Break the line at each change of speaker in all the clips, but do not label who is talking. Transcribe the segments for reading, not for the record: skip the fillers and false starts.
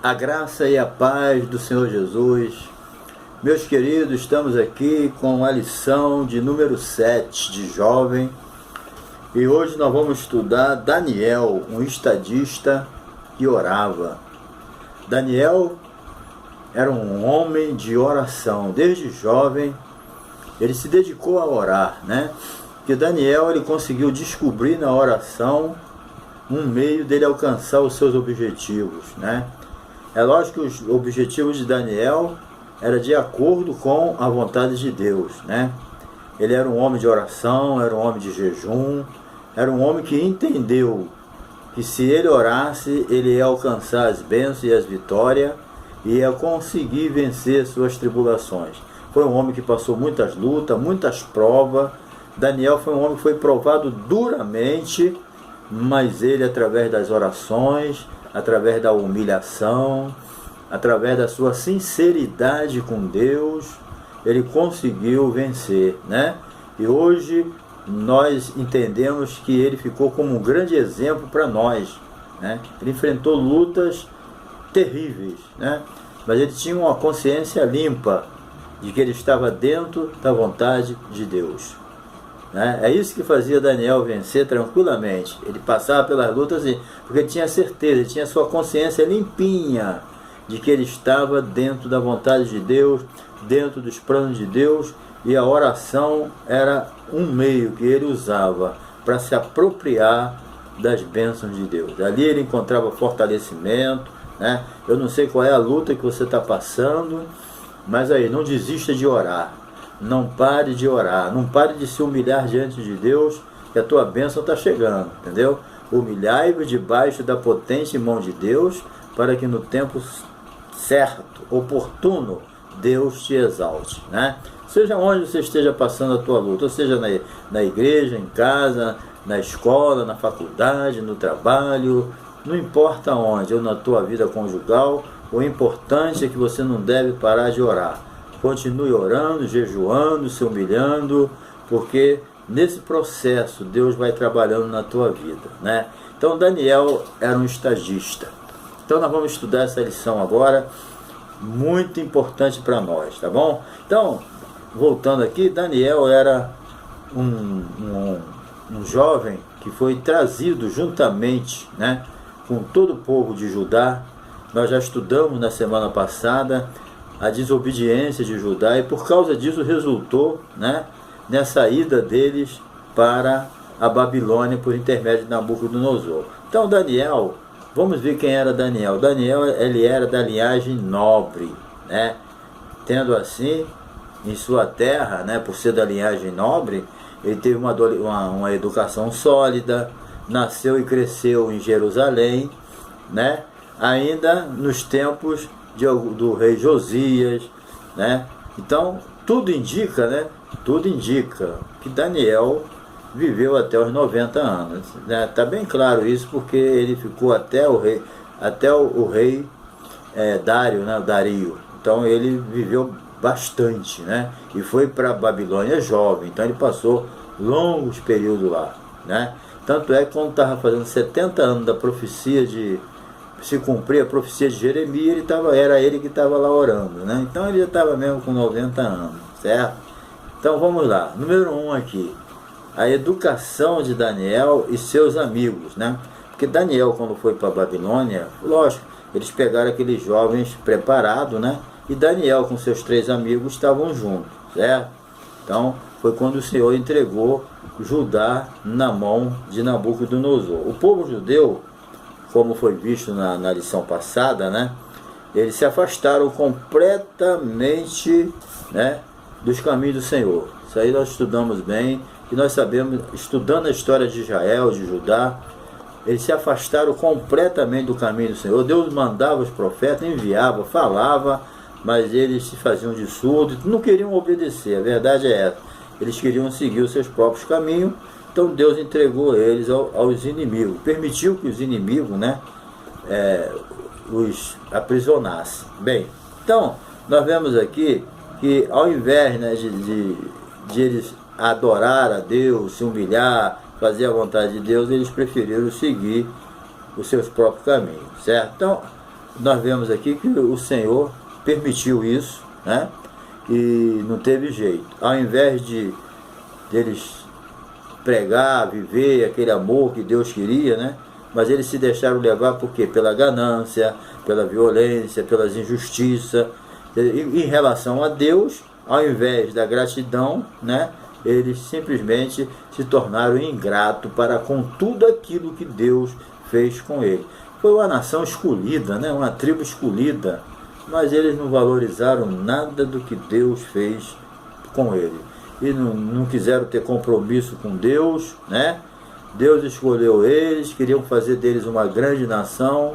A graça e a paz do Senhor Jesus. Meus queridos, estamos aqui com a lição de número 7 de jovem. E hoje nós vamos estudar Daniel, um estadista que orava. Daniel era um homem de oração. Desde jovem, ele se dedicou a orar, né? Porque Daniel, ele conseguiu descobrir na oração um meio dele alcançar os seus objetivos, né? É lógico que os objetivos de Daniel eram de acordo com a vontade de Deus, né? Ele era um homem de oração, era um homem de jejum, era um homem que entendeu que se ele orasse, ele ia alcançar as bênçãos e as vitórias e ia conseguir vencer suas tribulações. Foi um homem que passou muitas lutas, muitas provas. Daniel foi um homem que foi provado duramente, mas ele, através das orações, através da humilhação, através da sua sinceridade com Deus, ele conseguiu vencer, né? E hoje nós entendemos que ele ficou como um grande exemplo para nós, né? Ele enfrentou lutas terríveis, né? Mas ele tinha uma consciência limpa de que ele estava dentro da vontade de Deus, né? É isso que fazia Daniel vencer tranquilamente. Ele passava pelas lutas porque ele tinha certeza, ele tinha sua consciência limpinha de que ele estava dentro da vontade de Deus, dentro dos planos de Deus, e a oração era um meio que ele usava para se apropriar das bênçãos de Deus. Ali ele encontrava fortalecimento, né? Eu não sei qual é a luta que você está passando, mas aí, não desista de orar. Não pare de orar, não pare de se humilhar diante de Deus, que a tua bênção está chegando, entendeu? Humilhai-vos debaixo da potente mão de Deus, para que no tempo certo, oportuno, Deus te exalte, né? Seja onde você esteja passando a tua luta, ou seja na igreja, em casa, na escola, na faculdade, no trabalho, não importa onde, ou na tua vida conjugal, o importante é que você não deve parar de orar. Continue orando, jejuando, se humilhando, porque nesse processo Deus vai trabalhando na tua vida, né? Então Daniel era um estadista. Então nós vamos estudar essa lição agora, muito importante para nós, tá bom? Então, voltando aqui, Daniel era um jovem que foi trazido juntamente, né, com todo o povo de Judá. Nós já estudamos na semana passada a desobediência de Judá, e por causa disso resultou, né, nessa ida deles para a Babilônia por intermédio de Nabucodonosor. Então Daniel, vamos ver quem era Daniel. Daniel, ele era da linhagem nobre, né? Tendo assim, em sua terra, né, por ser da linhagem nobre, ele teve uma educação sólida, nasceu e cresceu em Jerusalém, né? Ainda nos tempos do rei Josias, né? Então tudo indica, né? Tudo indica que Daniel viveu até os 90 anos, né? Tá bem claro isso, porque ele ficou até o rei Dário, né? Dario. Então ele viveu bastante, né? E foi para a Babilônia jovem, então ele passou longos períodos lá, né? Tanto é que quando estava fazendo 70 anos da profecia se cumprir a profecia de Jeremias, era ele que estava lá orando, né? Então ele já estava mesmo com 90 anos, certo? Então vamos lá, número 1 aqui, a educação de Daniel e seus amigos, né? Porque Daniel, quando foi para a Babilônia, lógico, eles pegaram aqueles jovens preparados, né? E Daniel com seus 3 amigos estavam juntos, certo? Então foi quando o Senhor entregou Judá na mão de Nabucodonosor. O povo judeu, como foi visto na lição passada, né, eles se afastaram completamente, né, dos caminhos do Senhor. Isso aí nós estudamos bem, e nós sabemos, estudando a história de Israel, de Judá, eles se afastaram completamente do caminho do Senhor. Deus mandava os profetas, enviava, falava, mas eles se faziam de surdo, não queriam obedecer. A verdade é essa, eles queriam seguir os seus próprios caminhos. Então Deus entregou eles aos inimigos, permitiu que os inimigos, né, os aprisionassem. Bem, então nós vemos aqui que ao invés, né, de eles adorar a Deus, se humilhar, fazer a vontade de Deus, eles preferiram seguir os seus próprios caminhos, certo? Então nós vemos aqui que o Senhor permitiu isso, né? E não teve jeito. Ao invés de eles pregar, viver aquele amor que Deus queria, né? Mas eles se deixaram levar por quê? Pela ganância, pela violência, pelas injustiças. Em relação a Deus, ao invés da gratidão, né? Eles simplesmente se tornaram ingratos para com tudo aquilo que Deus fez com ele. Foi uma nação escolhida, né? Uma tribo escolhida, mas eles não valorizaram nada do que Deus fez com ele. E não quiseram ter compromisso com Deus, né? Deus escolheu eles, queriam fazer deles uma grande nação,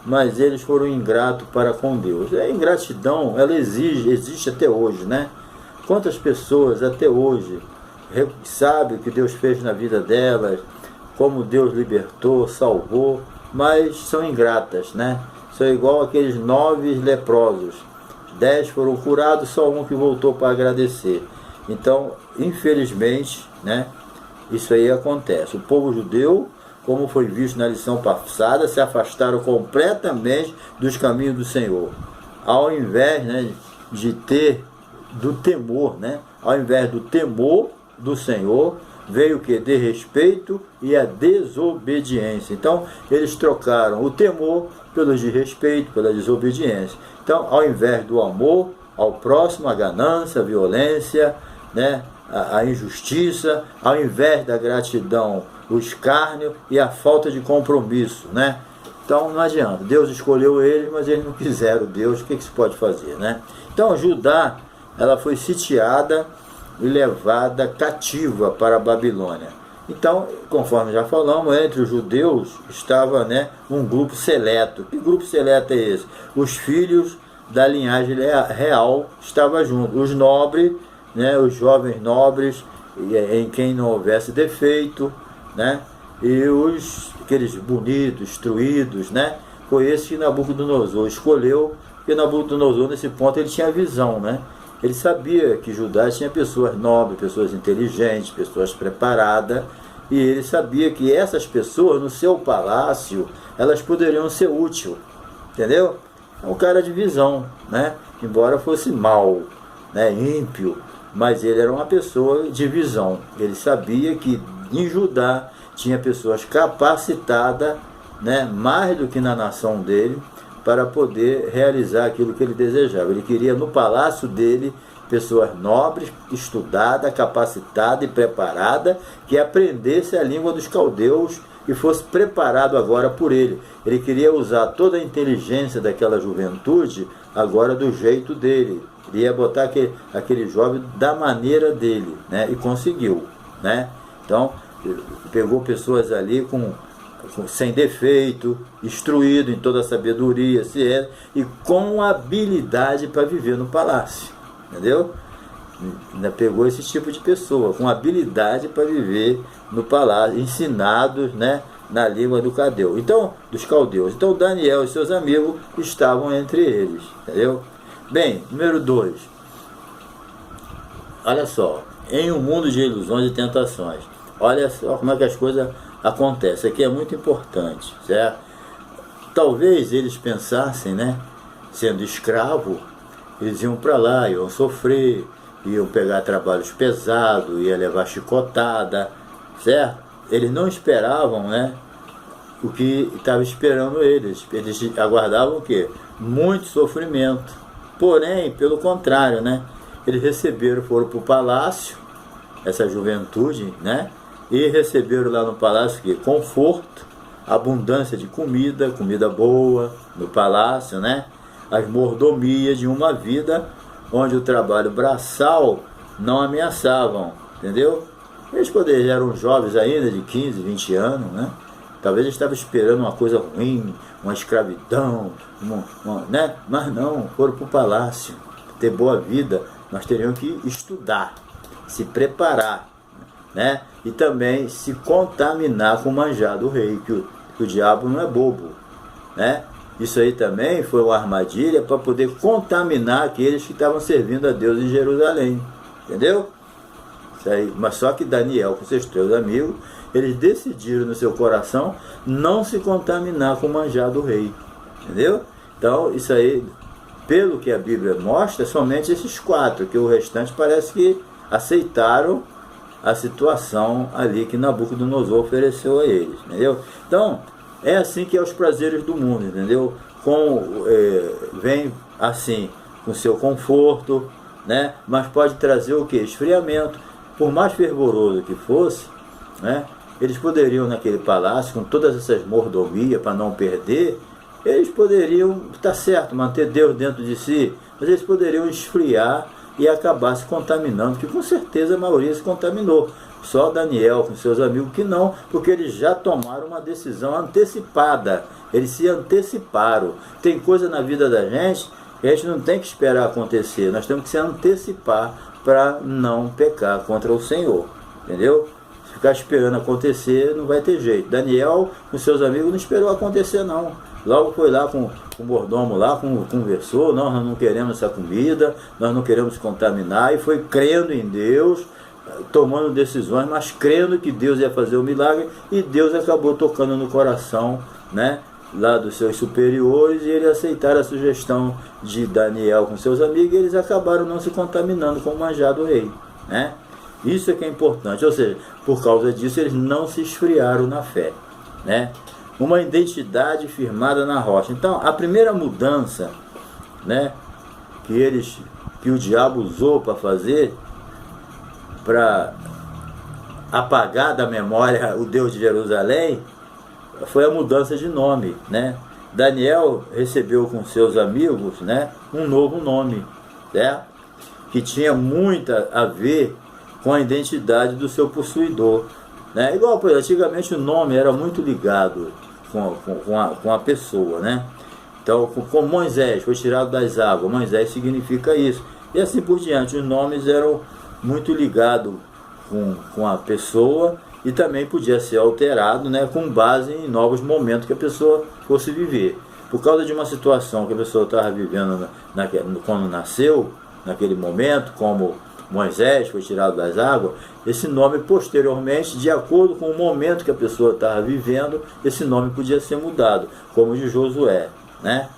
mas eles foram ingratos para com Deus. A ingratidão, ela existe até hoje, né? Quantas pessoas até hoje sabem o que Deus fez na vida delas, como Deus libertou, salvou, mas são ingratas, né? São igual aqueles 9 leprosos. 10 foram curados, só um que voltou para agradecer. Então, infelizmente, né, isso aí acontece. O povo judeu, como foi visto na lição passada, se afastaram completamente dos caminhos do Senhor. Ao invés, né, de ter do temor, né, ao invés do temor do Senhor, veio o que? Desrespeito e a desobediência. Então, eles trocaram o temor pelo desrespeito, pela desobediência. Então, ao invés do amor ao próximo, a ganância, a violência, né, a injustiça, ao invés da gratidão, o escárnio e a falta de compromisso, né? Então, não adianta. Deus escolheu eles, mas eles não quiseram Deus. O que se pode fazer, né? Então, Judá, ela foi sitiada e levada cativa para a Babilônia. Então, conforme já falamos, entre os judeus estava, né, um grupo seleto. Que grupo seleto é esse? Os filhos da linhagem real estavam juntos. Os nobres, né, os jovens nobres, em quem não houvesse defeito, né, e aqueles bonitos, instruídos, né, foi esse que Nabucodonosor escolheu, porque Nabucodonosor, nesse ponto, ele tinha visão, né? Ele sabia que Judá tinha pessoas nobres, pessoas inteligentes, pessoas preparadas, e ele sabia que essas pessoas, no seu palácio, elas poderiam ser úteis, entendeu? É um cara de visão, né? Embora fosse mau, né? Ímpio, mas ele era uma pessoa de visão. Ele sabia que em Judá tinha pessoas capacitadas, né? Mais do que na nação dele, para poder realizar aquilo que ele desejava. Ele queria no palácio dele pessoas nobres, estudadas, capacitadas e preparadas, que aprendesse a língua dos caldeus e fosse preparado agora por ele. Ele queria usar toda a inteligência daquela juventude agora do jeito dele. Ele ia botar aquele jovem da maneira dele, né? E conseguiu, né? Então, pegou pessoas ali sem defeito, instruído em toda a sabedoria, ciência, e com habilidade para viver no palácio, entendeu? Ainda pegou esse tipo de pessoa, com habilidade para viver no palácio, ensinados, né, na língua dos caldeus. Então Daniel e seus amigos estavam entre eles, entendeu? Bem, número 2. Olha só, em um mundo de ilusões e tentações, olha só como é que as coisas acontece, aqui é muito importante, certo? Talvez eles pensassem, né, sendo escravo, eles iam para lá, iam sofrer, iam pegar trabalhos pesados, iam levar chicotada, certo? Eles não esperavam, né, o que estava esperando eles. Eles aguardavam o quê? Muito sofrimento. Porém, pelo contrário, né, eles foram para o palácio, essa juventude, né, e receberam lá no palácio que conforto, abundância de comida boa no palácio, né? As mordomias de uma vida onde o trabalho braçal não ameaçavam, entendeu? Eles eram jovens ainda, de 15, 20 anos, né? Talvez eles estavam esperando uma coisa ruim, uma escravidão, né? Mas não, foram para o palácio. Ter boa vida, nós teríamos que estudar, se preparar, né? E também se contaminar com o manjar do rei, que o diabo não é bobo, né? Isso aí também foi uma armadilha para poder contaminar aqueles que estavam servindo a Deus em Jerusalém, entendeu? Isso aí. Mas só que Daniel, com seus 3 amigos, eles decidiram no seu coração não se contaminar com o manjar do rei, entendeu? Então, isso aí, pelo que a Bíblia mostra, somente esses 4, que o restante parece que aceitaram a situação ali que Nabucodonosor ofereceu a eles, entendeu? Então, é assim que é os prazeres do mundo, entendeu? Vem assim, com seu conforto, né? Mas pode trazer o que? Esfriamento. Por mais fervoroso que fosse, né? Eles poderiam, naquele palácio, com todas essas mordomias para não perder, eles poderiam, tá certo, manter Deus dentro de si, mas eles poderiam esfriar e acabar se contaminando, que com certeza a maioria se contaminou. Só Daniel com seus amigos que não, porque eles já tomaram uma decisão antecipada, eles se anteciparam. Tem coisa na vida da gente que a gente não tem que esperar acontecer, nós temos que se antecipar para não pecar contra o Senhor, entendeu? Se ficar esperando acontecer, não vai ter jeito. Daniel com seus amigos não esperou acontecer não. Logo foi lá com o mordomo lá, conversou, nós não queremos essa comida, nós não queremos contaminar, e foi crendo em Deus, tomando decisões, mas crendo que Deus ia fazer o milagre, e Deus acabou tocando no coração, né, lá dos seus superiores, e eles aceitaram a sugestão de Daniel com seus amigos, e eles acabaram não se contaminando com o manjar do rei, né? Isso é que é importante, ou seja, por causa disso eles não se esfriaram na fé, né? Uma identidade firmada na rocha. Então, a primeira mudança, né, que o diabo usou para fazer, para apagar da memória o Deus de Jerusalém, foi a mudança de nome, né? Daniel recebeu com seus amigos, né, um novo nome, certo? Que tinha muito a ver com a identidade do seu possuidor, né? Igual, por exemplo, antigamente o nome era muito ligado com a pessoa, né? Então, como Moisés foi tirado das águas, Moisés significa isso, e assim por diante. Os nomes eram muito ligados com a pessoa, e também podia ser alterado, né, com base em novos momentos que a pessoa fosse viver. Por causa de uma situação que a pessoa estava vivendo quando nasceu, naquele momento, como Moisés foi tirado das águas, esse nome posteriormente, de acordo com o momento que a pessoa estava vivendo, esse nome podia ser mudado, como o de Josué, né?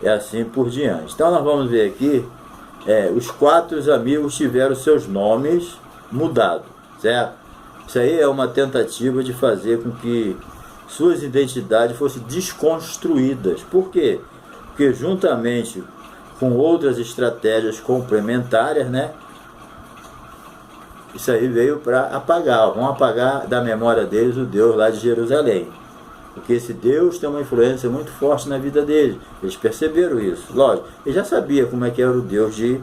É assim por diante. Então nós vamos ver aqui, os 4 amigos tiveram seus nomes mudados, certo? Isso aí é uma tentativa de fazer com que suas identidades fossem desconstruídas. Por quê? Porque juntamente com outras estratégias complementares, né, isso aí veio para apagar, vão apagar da memória deles o Deus lá de Jerusalém. Porque esse Deus tem uma influência muito forte na vida deles. Eles perceberam isso, lógico. Eles já sabiam como é que era o Deus de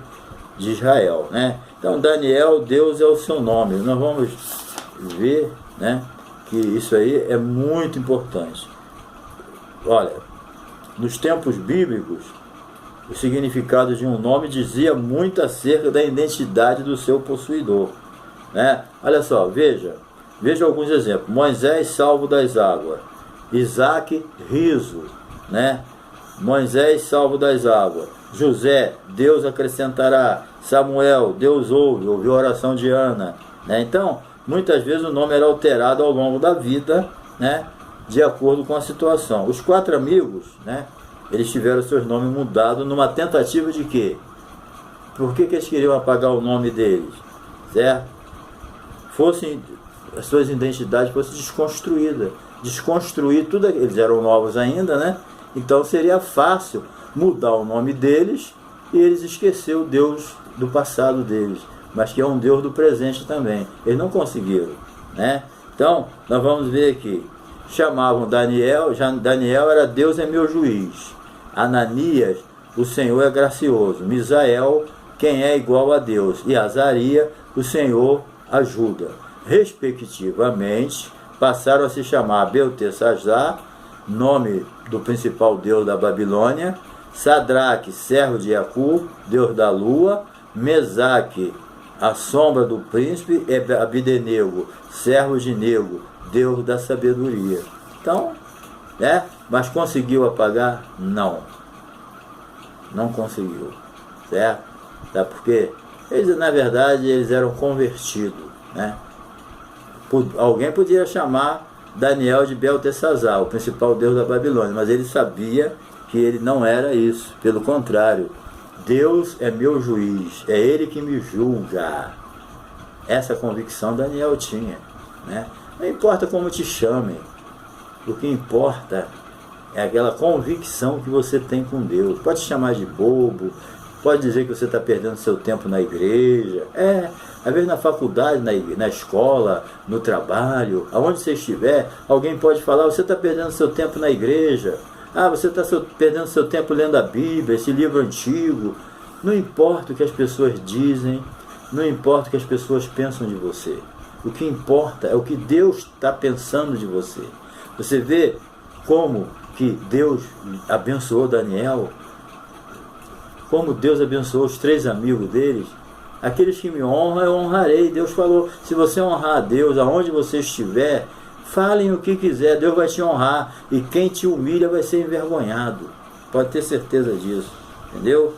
Israel, né? Então Daniel, Deus é o seu nome. Nós vamos ver, né, que isso aí é muito importante. Olha, nos tempos bíblicos, o significado de um nome dizia muito acerca da identidade do seu possuidor, né? Olha só, veja alguns exemplos. Moisés, salvo das águas. Isaac, riso, né? Moisés, salvo das águas. José, Deus acrescentará. Samuel, Deus ouviu a oração de Ana, né? Então, muitas vezes o nome era alterado ao longo da vida, né, de acordo com a situação. Os 4 amigos, né, eles tiveram seus nomes mudados numa tentativa de quê? Por que eles queriam apagar o nome deles? Certo? As suas identidades fossem desconstruídas. Desconstruir tudo, eles eram novos ainda, né? Então seria fácil mudar o nome deles e eles esquecer o Deus do passado deles, mas que é um Deus do presente também. Eles não conseguiram, né? Então, nós vamos ver aqui. Chamavam Daniel, Daniel era Deus é meu juiz. Ananias, o Senhor é gracioso. Misael, quem é igual a Deus. E Azaria, o Senhor ajuda. Respectivamente, passaram a se chamar Beltesazar, nome do principal deus da Babilônia, Sadraque, servo de Iacu, deus da lua, Mesaque, a sombra do príncipe, e Abidenego, servo de Nego, deus da sabedoria. Então, né? Mas conseguiu apagar? Não. Não conseguiu. Certo? Sabe por quê? Eles, na verdade, eles eram convertidos, né? Alguém podia chamar Daniel de Beltesazar, o principal deus da Babilônia, mas ele sabia que ele não era isso. Pelo contrário, Deus é meu juiz, é Ele que me julga. Essa convicção Daniel tinha, né? Não importa como te chamem, o que importa é aquela convicção que você tem com Deus. Pode te chamar de bobo, pode dizer que você está perdendo seu tempo na igreja. Às vezes na faculdade, na escola, no trabalho, aonde você estiver, alguém pode falar: você está perdendo seu tempo na igreja. Você está perdendo seu tempo lendo a Bíblia, esse livro antigo. Não importa o que as pessoas dizem, não importa o que as pessoas pensam de você. O que importa é o que Deus está pensando de você. Você vê como que Deus abençoou Daniel, como Deus abençoou os 3 amigos deles. Aqueles que me honram, eu honrarei. Deus falou: se você honrar a Deus, aonde você estiver, falem o que quiser, Deus vai te honrar. E quem te humilha vai ser envergonhado. Pode ter certeza disso. Entendeu?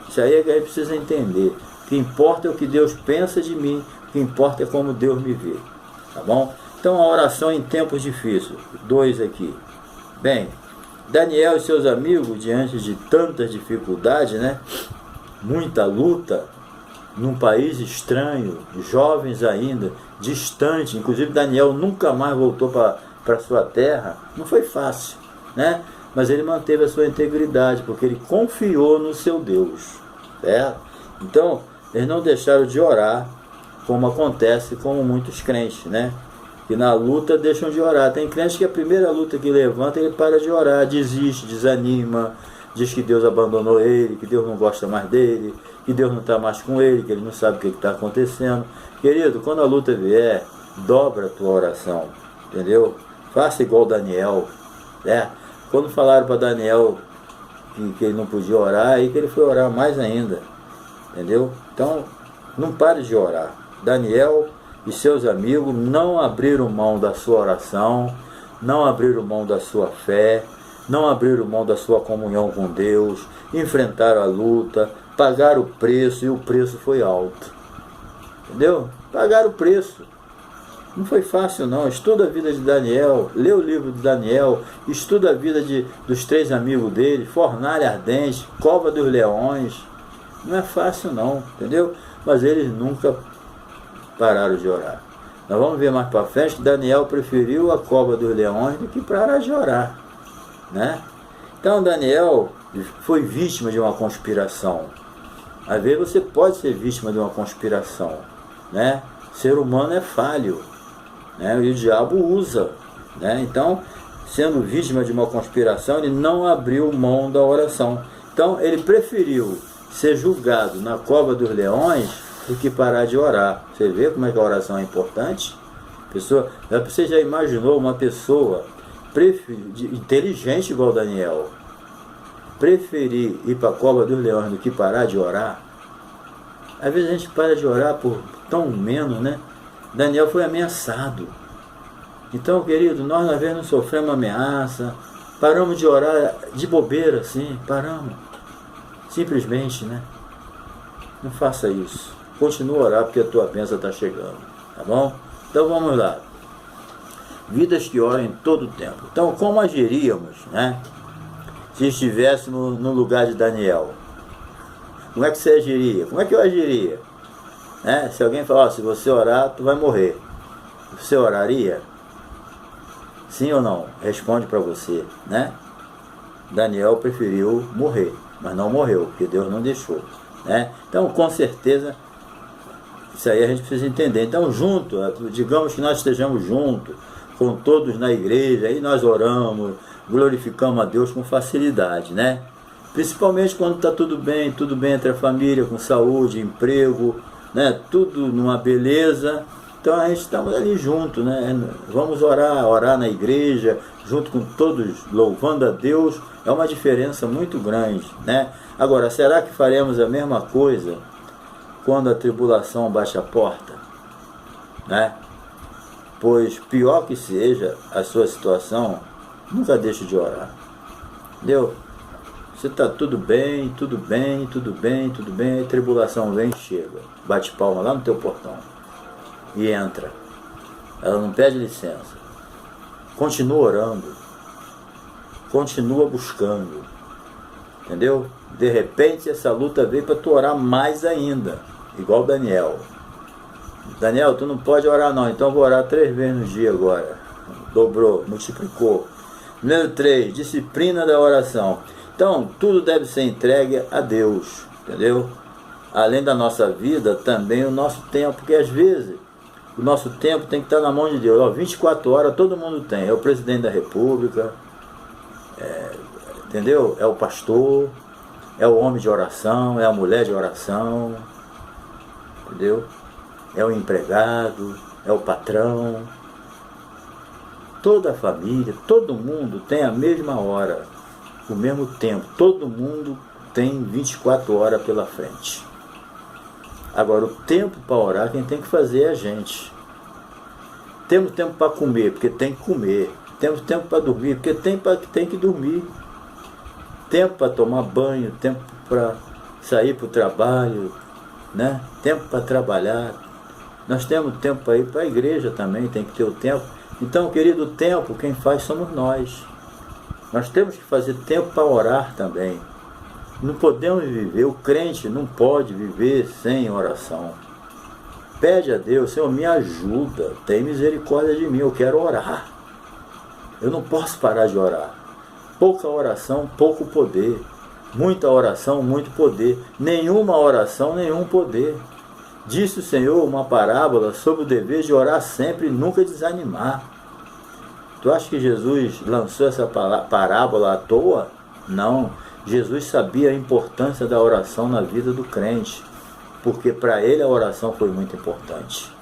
Isso aí é que a gente precisa entender. O que importa é o que Deus pensa de mim. O que importa é como Deus me vê. Tá bom? Então, a oração em tempos difíceis. 2 aqui. Bem, Daniel e seus amigos, diante de tantas dificuldades, né? Muita luta, num país estranho, jovens ainda, distante. Inclusive Daniel nunca mais voltou para sua terra. Não foi fácil, né? Mas ele manteve a sua integridade, porque ele confiou no seu Deus, certo? Então, eles não deixaram de orar, como acontece com muitos crentes, né? Que na luta deixam de orar. Tem crente que a primeira luta que levanta, ele para de orar, desiste, desanima, diz que Deus abandonou ele, que Deus não gosta mais dele, que Deus não está mais com ele, que ele não sabe o que está acontecendo. Querido, quando a luta vier, dobra a tua oração, entendeu? Faça igual Daniel, né? Quando falaram para Daniel que ele não podia orar, aí que ele foi orar mais ainda, entendeu? Então, não pare de orar. Daniel e seus amigos não abriram mão da sua oração, não abriram mão da sua fé, não abriram mão da sua comunhão com Deus, enfrentaram a luta, pagaram o preço, e o preço foi alto. Entendeu? Pagaram o preço. Não foi fácil não. Estuda a vida de Daniel, lê o livro de Daniel, estuda a vida dos 3 amigos dele, fornalha ardente, cova dos leões. Não é fácil não, entendeu? Mas eles nunca pararam de orar. Nós vamos ver mais para frente que Daniel preferiu a cova dos leões do que parar de orar, né? Então Daniel foi vítima de uma conspiração. Às vezes você pode ser vítima de uma conspiração, né? Ser humano é falho, né? E o diabo usa, né? Então, sendo vítima de uma conspiração, ele não abriu mão da oração. Então ele preferiu ser julgado na cova dos leões do que parar de orar. Você vê como é que a oração é importante? Você já imaginou uma pessoa inteligente igual Daniel preferir ir para a cova dos leões do que parar de orar? Às vezes a gente para de orar por tão menos, né? Daniel foi ameaçado. Então, querido, nós às vezes não sofremos ameaça, paramos de orar de bobeira, assim, paramos. Simplesmente, né? Não faça isso. Continua a orar, porque a tua bênção está chegando, tá bom? Então vamos lá. Vidas que oram em todo o tempo. Então, como agiríamos, né? Se estivéssemos no lugar de Daniel? Como é que você agiria? Como é que eu agiria? Né? Se alguém falar: se você orar, tu vai morrer. Você oraria? Sim ou não? Responde para você, né? Daniel preferiu morrer, mas não morreu, porque Deus não deixou, né? Então, com certeza, isso aí a gente precisa entender. Então, digamos que nós estejamos juntos, com todos na igreja, aí nós oramos, glorificamos a Deus com facilidade, né? Principalmente quando está tudo bem entre a família, com saúde, emprego, né? Tudo numa beleza. Então a gente estamos ali junto, né? Vamos orar na igreja, junto com todos, louvando a Deus. É uma diferença muito grande, né? Agora, será que faremos a mesma coisa quando a tribulação bate a porta, né? Pois pior que seja a sua situação, nunca deixe de orar, entendeu? Você está tudo bem, a tribulação vem e chega, bate palma lá no teu portão e entra. Ela não pede licença. Continua orando, continua buscando, entendeu? De repente essa luta veio para tu orar mais ainda, igual Daniel. Daniel, tu não pode orar não, então eu vou orar 3 vezes no dia agora. Dobrou, multiplicou. Número 3, disciplina da oração. Então, tudo deve ser entregue a Deus, entendeu? Além da nossa vida, também o nosso tempo, porque às vezes o nosso tempo tem que estar na mão de Deus. 24 horas todo mundo tem, é o presidente da república, entendeu? É o pastor, é o homem de oração, é a mulher de oração, entendeu? É o empregado, é o patrão. Toda a família, todo mundo tem a mesma hora, o mesmo tempo. Todo mundo tem 24 horas pela frente. Agora, o tempo para orar, quem tem que fazer é a gente. Temos tempo para comer, porque tem que comer. Temos tempo para dormir, porque tem que dormir. Tempo para tomar banho, tempo para sair para o trabalho, né? Tempo para trabalhar. Nós temos tempo para ir para a igreja também, tem que ter o tempo. Então, querido, o tempo, quem faz somos nós. Nós temos que fazer tempo para orar também. Não podemos viver, o crente não pode viver sem oração. Pede a Deus, Senhor, me ajuda, tem misericórdia de mim, eu quero orar. Eu não posso parar de orar. Pouca oração, pouco poder. Muita oração, muito poder. Nenhuma oração, nenhum poder. Disse o Senhor uma parábola sobre o dever de orar sempre e nunca desanimar. Tu acha que Jesus lançou essa parábola à toa? Não. Jesus sabia a importância da oração na vida do crente, porque para ele a oração foi muito importante.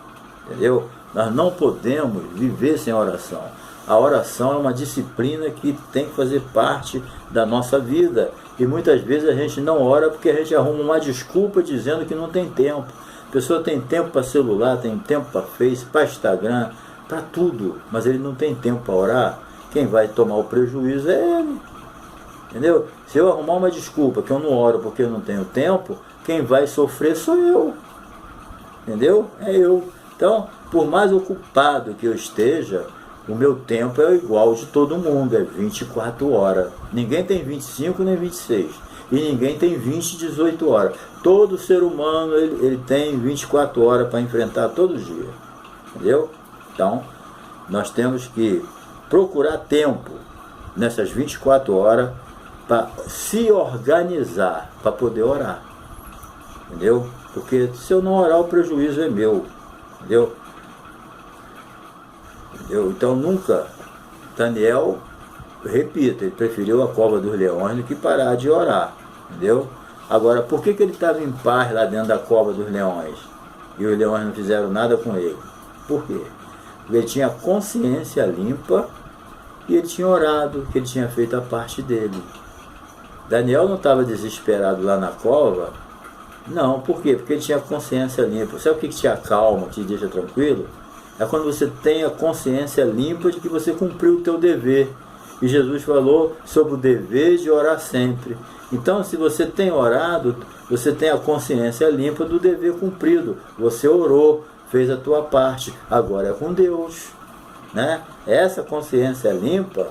Entendeu? Nós não podemos viver sem oração. A oração é uma disciplina que tem que fazer parte da nossa vida. E muitas vezes a gente não ora porque a gente arruma uma desculpa dizendo que não tem tempo. A pessoa tem tempo para celular, tem tempo para Face, para Instagram, para tudo, mas ele não tem tempo para orar. Quem vai tomar o prejuízo é ele. Entendeu? Se eu arrumar uma desculpa que eu não oro porque eu não tenho tempo, quem vai sofrer sou eu. Entendeu? É eu. Então, por mais ocupado que eu esteja, o meu tempo é igual de todo mundo, é 24 horas. Ninguém tem 25 nem 26. E ninguém tem 20, 18 horas. Todo ser humano ele tem 24 horas para enfrentar todo dia. Entendeu? Então, nós temos que procurar tempo nessas 24 horas para se organizar, para poder orar. Entendeu? Porque se eu não orar, o prejuízo é meu. Entendeu? Então nunca, Daniel, repito, ele preferiu a cova dos leões do que parar de orar, entendeu? Agora, por que ele estava em paz lá dentro da cova dos leões e os leões não fizeram nada com ele? Por quê? Porque ele tinha consciência limpa e ele tinha orado, que ele tinha feito a parte dele. Daniel não estava desesperado lá na cova, não, por quê? Porque ele tinha consciência limpa. Sabe o que te acalma, te deixa tranquilo? É quando você tem a consciência limpa de que você cumpriu o teu dever. E Jesus falou sobre o dever de orar sempre. Então, se você tem orado, você tem a consciência limpa do dever cumprido. Você orou, fez a tua parte, agora é com Deus. Né? Essa consciência limpa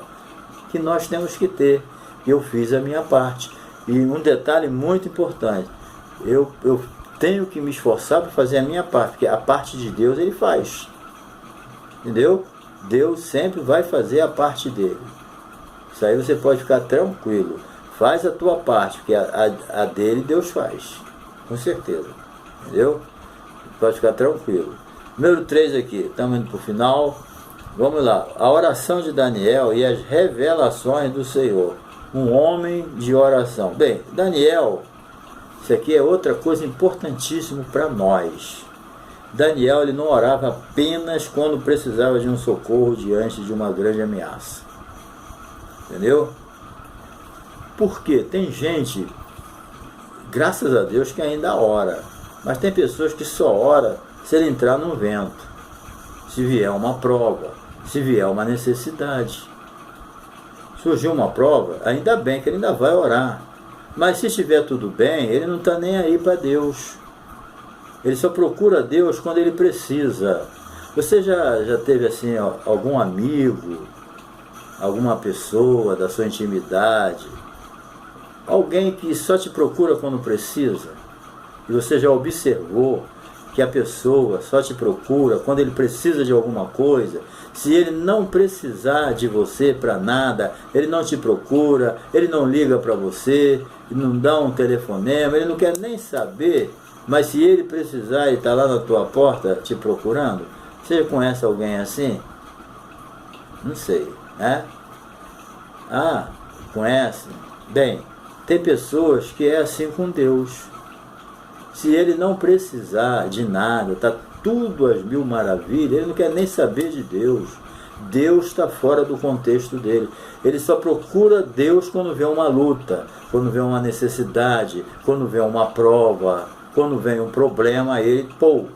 que nós temos que ter. Eu fiz a minha parte. E um detalhe muito importante, eu tenho que me esforçar para fazer a minha parte, porque a parte de Deus ele faz. Entendeu? Deus sempre vai fazer a parte dele. Isso aí você pode ficar tranquilo. Faz a tua parte, porque a dele Deus faz. Com certeza. Entendeu? Pode ficar tranquilo. Número 3 aqui. Estamos indo para o final. Vamos lá. A oração de Daniel e as revelações do Senhor. Um homem de oração. Bem, Daniel, isso aqui é outra coisa importantíssima para nós. Daniel ele não orava apenas quando precisava de um socorro diante de uma grande ameaça. Entendeu? Porque tem gente, graças a Deus, que ainda ora. Mas tem pessoas que só ora se ele entrar num vento. Se vier uma prova, se vier uma necessidade. Surgiu uma prova, ainda bem que ele ainda vai orar. Mas se estiver tudo bem, ele não está nem aí para Deus. Ele só procura Deus quando ele precisa. Você já teve assim algum amigo, alguma pessoa da sua intimidade, alguém que só te procura quando precisa, e você já observou que a pessoa só te procura quando ele precisa de alguma coisa, se ele não precisar de você para nada, ele não te procura, ele não liga para você, ele não dá um telefonema, ele não quer nem saber, mas se ele precisar e está lá na tua porta te procurando, você conhece alguém assim? Não sei, né? Ah, conhece? Bem, tem pessoas que é assim com Deus. Se ele não precisar de nada, está tudo às mil maravilhas, ele não quer nem saber de Deus. Deus está fora do contexto dele. Ele só procura Deus quando vê uma luta, quando vê uma necessidade, quando vê uma prova, quando vem um problema, ele,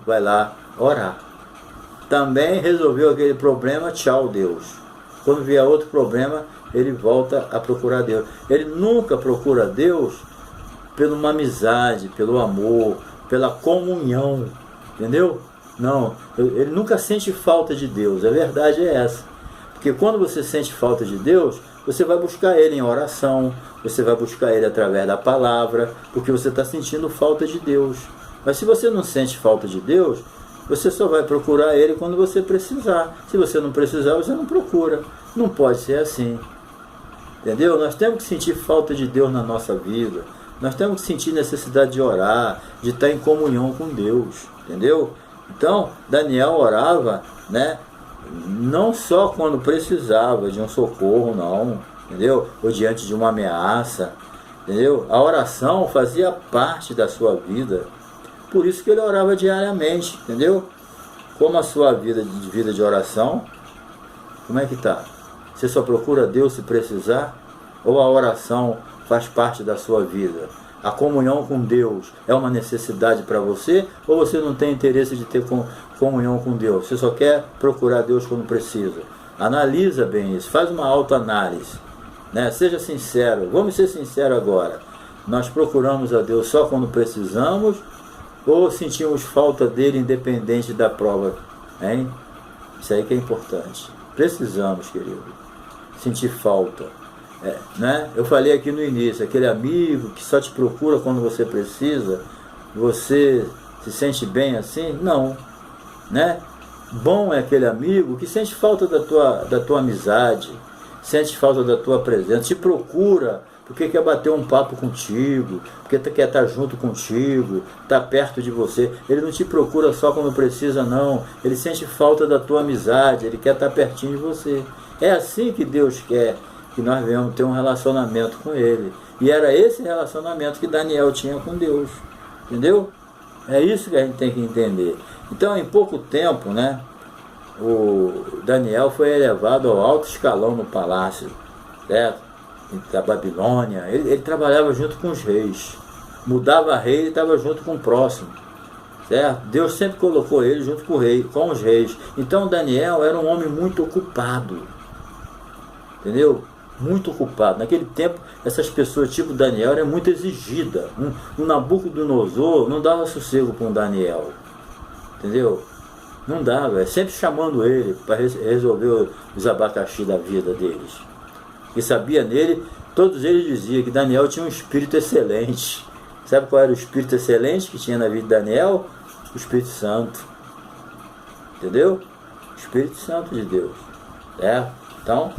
vai lá orar. Também resolveu aquele problema, tchau Deus. Quando vier outro problema, ele volta a procurar Deus. Ele nunca procura Deus pela uma amizade, pelo amor, pela comunhão, entendeu? Não, ele nunca sente falta de Deus, a verdade é essa. Porque quando você sente falta de Deus, você vai buscar Ele em oração, você vai buscar Ele através da palavra, porque você está sentindo falta de Deus. Mas se você não sente falta de Deus, você só vai procurar Ele quando você precisar. Se você não precisar, você não procura. Não pode ser assim. Entendeu? Nós temos que sentir falta de Deus na nossa vida. Nós temos que sentir necessidade de orar, de estar em comunhão com Deus. Entendeu? Então, Daniel orava, né? Não só quando precisava de um socorro, não. Entendeu? Ou diante de uma ameaça. Entendeu? A oração fazia parte da sua vida. Por isso que ele orava diariamente, entendeu? Como a sua vida de oração, como é que está? Você só procura Deus se precisar? Ou a oração faz parte da sua vida? A comunhão com Deus é uma necessidade para você? Ou você não tem interesse de ter comunhão com Deus? Você só quer procurar Deus quando precisa? Analisa bem isso, faz uma autoanálise, né? Seja sincero, vamos ser sinceros agora. Nós procuramos a Deus só quando precisamos? Ou sentimos falta dele independente da prova? Hein? Isso aí que é importante. Precisamos, querido, sentir falta. Né? Eu falei aqui no início, aquele amigo que só te procura quando você precisa, você se sente bem assim? Não. Né? Bom é aquele amigo que sente falta da tua amizade, sente falta da tua presença, te procura porque quer bater um papo contigo, porque quer estar junto contigo, estar perto de você. Ele não te procura só quando precisa, não. Ele sente falta da tua amizade, ele quer estar pertinho de você. É assim que Deus quer que nós venhamos ter um relacionamento com Ele. E era esse relacionamento que Daniel tinha com Deus. Entendeu? É isso que a gente tem que entender. Então, em pouco tempo, né, o Daniel foi elevado ao alto escalão no palácio, certo? Da Babilônia. Ele trabalhava junto com os reis. Mudava rei, ele estava junto com o próximo, certo? Deus sempre colocou ele junto com os reis. Então Daniel era um homem muito ocupado, entendeu? Muito ocupado. Naquele tempo, essas pessoas tipo Daniel eram muito exigidas. Um Nabucodonosor não dava sossego para um Daniel, entendeu? Não dava, sempre chamando ele para resolver os abacaxi da vida deles. E sabia nele, todos eles diziam que Daniel tinha um espírito excelente. Sabe qual era o espírito excelente que tinha na vida de Daniel? O Espírito Santo. Entendeu? O Espírito Santo de Deus. Então,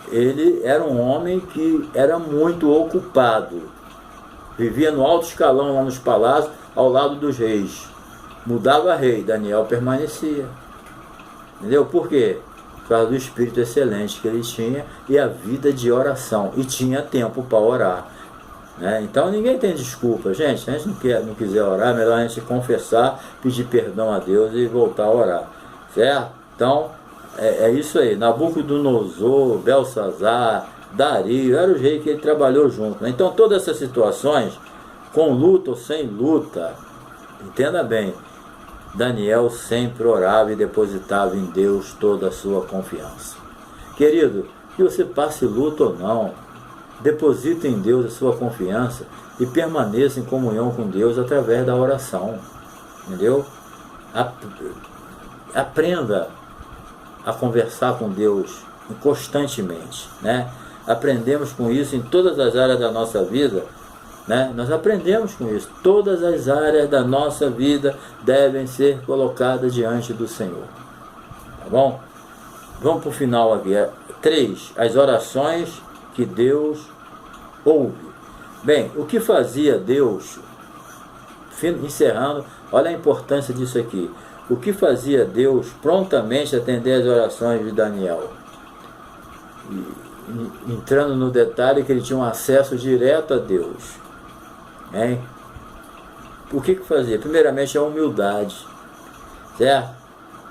ele era um homem que era muito ocupado. Vivia no alto escalão lá nos palácios, ao lado dos reis. Mudava rei, Daniel permanecia. Entendeu? Por quê? Por causa do espírito excelente que ele tinha e a vida de oração. E tinha tempo para orar. Né? Então ninguém tem desculpa, gente. Se a gente não quiser orar, é melhor a gente confessar, pedir perdão a Deus e voltar a orar. Certo? Então, é isso aí. Nabucodonosor, Belsazar, Dario, era o rei que ele trabalhou junto. Né? Então todas essas situações, com luta ou sem luta, entenda bem, Daniel sempre orava e depositava em Deus toda a sua confiança. Querido, que você passe luta ou não, deposite em Deus a sua confiança e permaneça em comunhão com Deus através da oração. Entendeu? Aprenda a conversar com Deus constantemente, né? aprendemos com isso em todas as áreas da nossa vida, né? Nós aprendemos com isso. Todas as áreas da nossa vida devem ser colocadas diante do Senhor. Tá bom? Vamos para o final aqui. 3. As orações que Deus ouve. Bem, o que fazia Deus, encerrando, olha a importância disso aqui. O que fazia Deus prontamente atender as orações de Daniel? Entrando no detalhe que ele tinha um acesso direto a Deus. Hein? O que fazia? Primeiramente a humildade, certo?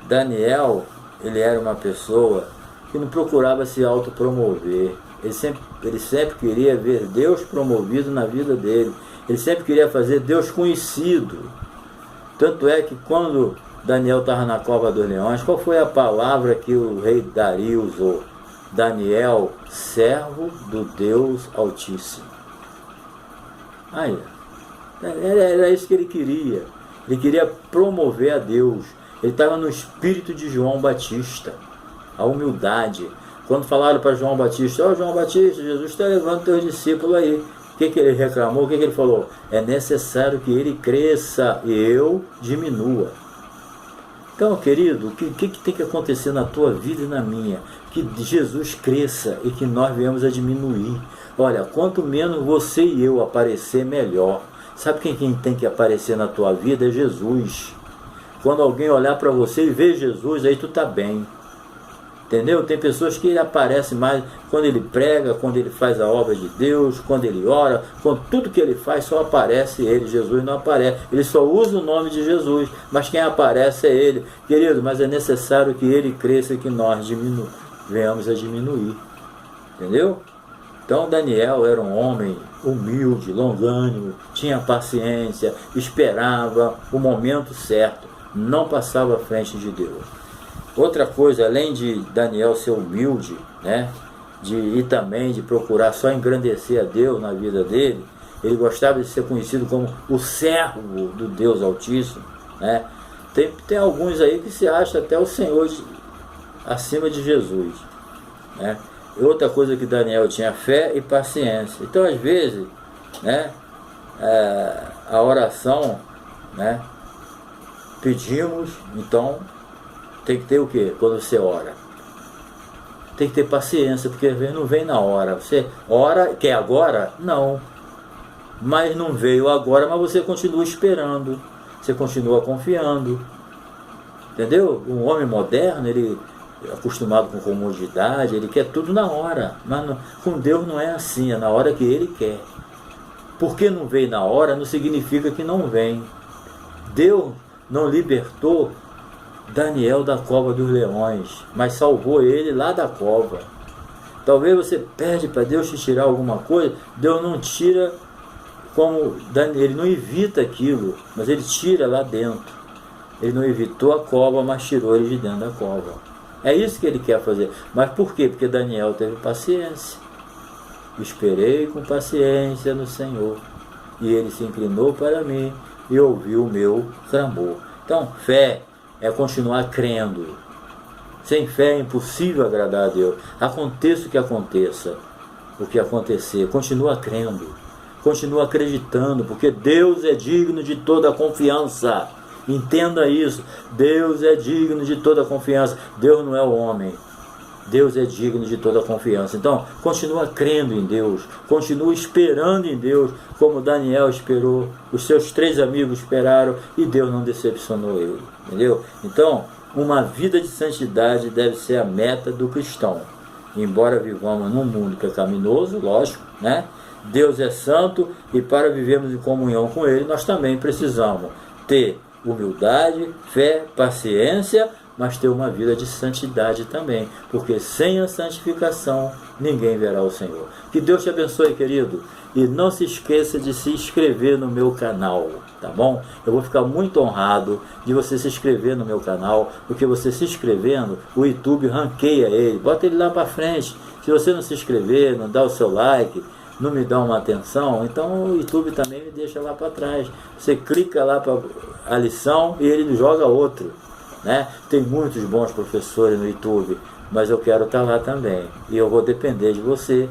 Daniel, ele era uma pessoa que não procurava se autopromover. Ele sempre queria ver Deus promovido na vida dele. Ele sempre queria fazer Deus conhecido. Tanto é que quando Daniel estava na cova dos leões, qual foi a palavra que o rei Dario usou? Daniel, servo do Deus Altíssimo. Aí, era isso que ele queria. Ele queria promover a Deus. Ele estava no espírito de João Batista, a humildade. Quando falaram para João Batista, João Batista, Jesus está levando teus discípulos aí. O que ele reclamou? O que ele falou? É necessário que ele cresça e eu diminua. Então, querido, o que tem que acontecer na tua vida e na minha? Que Jesus cresça e que nós venhamos a diminuir. Olha, quanto menos você e eu aparecer, melhor. Sabe quem tem que aparecer na tua vida? É Jesus. Quando alguém olhar para você e ver Jesus, aí tu está bem. Entendeu? Tem pessoas que ele aparece mais quando ele prega, quando ele faz a obra de Deus, quando ele ora, quando tudo que ele faz só aparece ele. Jesus não aparece. Ele só usa o nome de Jesus, mas quem aparece é ele. Querido, mas é necessário que ele cresça e que nós venhamos a diminuir. Entendeu? Então Daniel era um homem humilde, longânimo, tinha paciência, esperava o momento certo, não passava à frente de Deus. Outra coisa, além de Daniel ser humilde, né, e também de procurar só engrandecer a Deus na vida dele, ele gostava de ser conhecido como o servo do Deus Altíssimo, né? Tem alguns aí que se acham até o Senhor acima de Jesus, né? E outra coisa que Daniel tinha, fé e paciência. Então, às vezes, né, a oração, né, pedimos, então tem que ter o quê? Quando você ora, tem que ter paciência, porque às vezes não vem na hora. Você ora, quer agora? Não. Mas não veio agora, mas você continua esperando, você continua confiando. Entendeu? Um homem moderno, ele acostumado com comodidade, ele quer tudo na hora. Mas com Deus não é assim, é na hora que ele quer. Porque não veio na hora não significa que não vem. Deus não libertou Daniel da cova dos leões, mas salvou ele lá da cova. Talvez você pede para Deus te tirar alguma coisa, Deus não tira como Daniel, ele não evita aquilo, mas ele tira lá dentro. Ele não evitou a cova, mas tirou ele de dentro da cova. É isso que ele quer fazer. Mas por quê? Porque Daniel teve paciência. Esperei com paciência no Senhor, e ele se inclinou para mim e ouviu o meu clamor. Então, fé é continuar crendo. Sem fé é impossível agradar a Deus. Aconteça o que acontecer, continua crendo, continua acreditando, porque Deus é digno de toda confiança. Entenda isso, Deus é digno de toda confiança. Deus não é o homem, Deus é digno de toda confiança. Então, continua crendo em Deus, continua esperando em Deus, como Daniel esperou, os seus 3 amigos esperaram, e Deus não decepcionou ele, entendeu? Então, uma vida de santidade deve ser a meta do cristão. Embora vivamos num mundo pecaminoso, lógico, né? Deus é santo, e para vivermos em comunhão com Ele, nós também precisamos ter humildade, fé, paciência, mas ter uma vida de santidade também, porque sem a santificação ninguém verá o Senhor. Que Deus te abençoe, querido, e não se esqueça de se inscrever no meu canal, tá bom? Eu vou ficar muito honrado de você se inscrever no meu canal, porque você se inscrevendo, o YouTube ranqueia ele, bota ele lá para frente. Se você não se inscrever, não dá o seu like, não me dá uma atenção, então o YouTube também me deixa lá para trás. Você clica lá para a lição e ele joga outro, né? Tem muitos bons professores no YouTube, mas eu quero estar lá também, e eu vou depender de você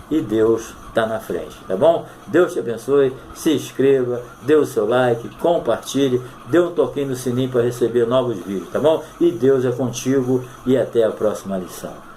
e Deus está na frente, tá bom? Deus te abençoe, se inscreva, dê o seu like, compartilhe, dê um toquinho no sininho para receber novos vídeos, tá bom? E Deus é contigo e até a próxima lição.